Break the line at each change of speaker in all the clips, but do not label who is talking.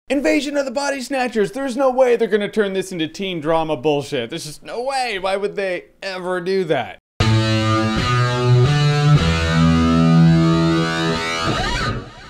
Invasion of the Body Snatchers. There's no way they're gonna turn this into teen drama bullshit. There's just no way. Why would they ever do that?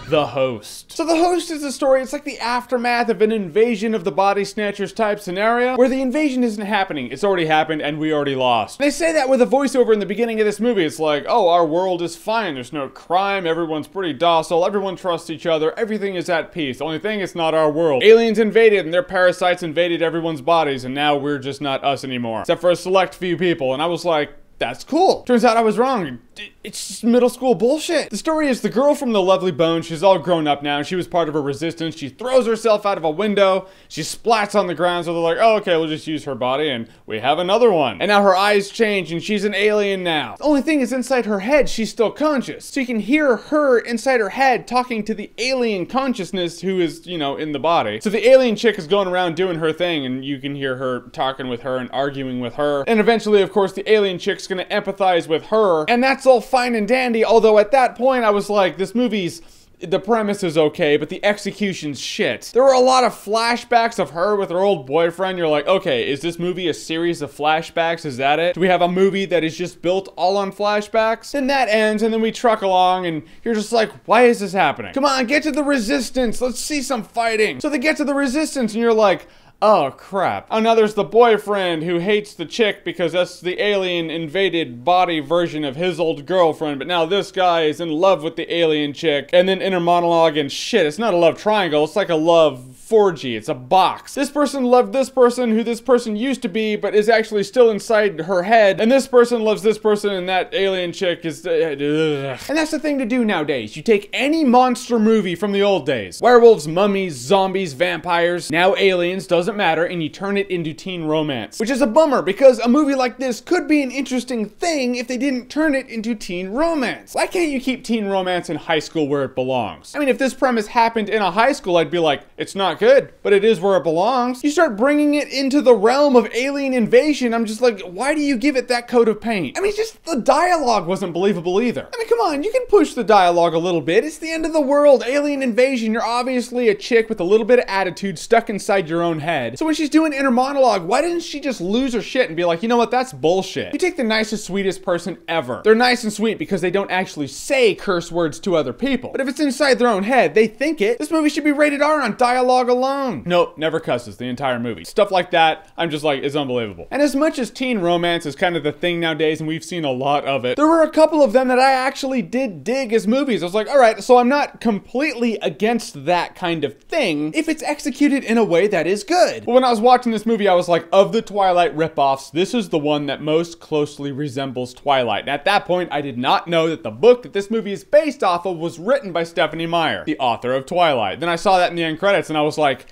The Host. So The Host is a story, it's like the aftermath of an Invasion of the Body Snatchers type scenario, where the invasion isn't happening, it's already happened and we already lost. They say that with a voiceover in the beginning of this movie. It's like, oh, our world is fine, there's no crime, everyone's pretty docile, everyone trusts each other, everything is at peace. The only thing, it's not our world. Aliens invaded and their parasites invaded everyone's bodies, and now we're just not us anymore. Except for a select few people, and I was like, that's cool. Turns out I was wrong. It's just middle school bullshit. The story is the girl from the Lovely Bones, she's all grown up now, she was part of a resistance, she throws herself out of a window, she splats on the ground, so they're like, oh, okay, we'll just use her body, and we have another one. And now her eyes change, and she's an alien now. The only thing is inside her head, she's still conscious. So you can hear her inside her head talking to the alien consciousness who is, you know, in the body. So the alien chick is going around doing her thing, and you can hear her talking with her and arguing with her. And eventually, of course, the alien chick's gonna empathize with her, and that's all fine and dandy, although at that point I was like, this movie's, the premise is okay, but the execution's shit. There were a lot of flashbacks of her with her old boyfriend. You're like, okay, is this movie a series of flashbacks? Is that it? Do we have a movie that is just built all on flashbacks? Then that ends, and then we truck along, and you're just like, why is this happening? Come on, get to the resistance. Let's see some fighting. So they get to the resistance, and you're like, oh crap. Oh, now there's the boyfriend who hates the chick because that's the alien invaded body version of his old girlfriend, but now this guy is in love with the alien chick, and then inner monologue and shit. It's not a love triangle, it's like a love 4G. It's a box. This person loved this person who this person used to be, but is actually still inside her head, and this person loves this person, and that alien chick is and that's the thing to do nowadays. You take any monster movie from the old days, werewolves, mummies, zombies, vampires, now aliens, doesn't matter, and you turn it into teen romance, which is a bummer because a movie like this could be an interesting thing if they didn't turn it into teen romance. Why can't you keep teen romance in high school where it belongs? I mean, if this premise happened in a high school, I'd be like, it's not good, but it is where it belongs. You start bringing it into the realm of alien invasion, I'm just like, why do you give it that coat of paint? I mean, just the dialogue wasn't believable either. I mean, come on, you can push the dialogue a little bit. It's the end of the world, alien invasion. You're obviously a chick with a little bit of attitude stuck inside your own head. So when she's doing inner monologue, why didn't she just lose her shit and be like, you know what, that's bullshit. You take the nicest, sweetest person ever. They're nice and sweet because they don't actually say curse words to other people. But if it's inside their own head, they think it. This movie should be rated R on dialogue alone. Nope, never cusses the entire movie. Stuff like that, I'm just like, it's unbelievable. And as much as teen romance is kind of the thing nowadays, and we've seen a lot of it, there were a couple of them that I actually did dig as movies. I was like, all right, so I'm not completely against that kind of thing if it's executed in a way that is good. But when I was watching this movie, I was like, of the Twilight ripoffs, this is the one that most closely resembles Twilight. And at that point, I did not know that the book that this movie is based off of was written by Stephenie Meyer, the author of Twilight. Then I saw that in the end credits, and I was like,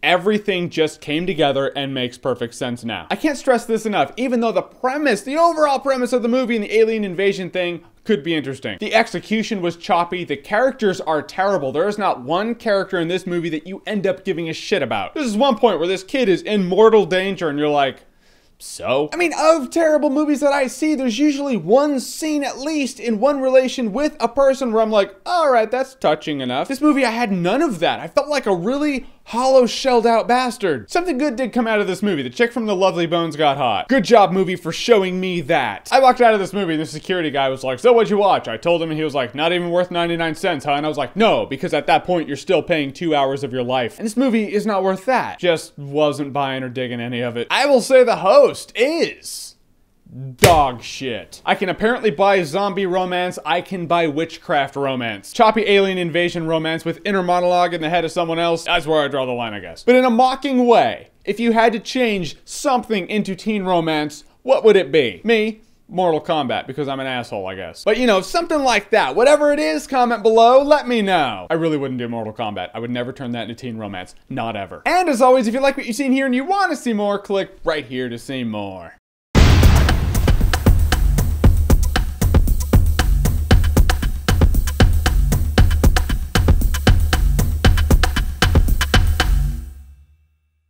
everything just came together and makes perfect sense now. I can't stress this enough, even though the premise, the overall premise of the movie and the alien invasion thing could be interesting. The execution was choppy, the characters are terrible. There is not one character in this movie that you end up giving a shit about. This is one point where this kid is in mortal danger and you're like, so? I mean, of terrible movies that I see, there's usually one scene at least in one relation with a person where I'm like, all right, that's touching enough. This movie, I had none of that. I felt like a really hollow, shelled out bastard. Something good did come out of this movie. The chick from the Lovely Bones got hot. Good job, movie, for showing me that. I walked out of this movie and the security guy was like, so what'd you watch? I told him and he was like, not even worth 99 cents, huh? And I was like, no, because at that point, you're still paying 2 hours of your life. And this movie is not worth that. Just wasn't buying or digging any of it. I will say The Host is dog shit. I can apparently buy zombie romance, I can buy witchcraft romance. Choppy alien invasion romance with inner monologue in the head of someone else, that's where I draw the line, I guess. But in a mocking way, if you had to change something into teen romance, what would it be? Me? Mortal Kombat, because I'm an asshole, I guess. But you know, something like that. Whatever it is, comment below, let me know. I really wouldn't do Mortal Kombat. I would never turn that into teen romance. Not ever. And as always, if you like what you've seen here and you want to see more, click right here to see more.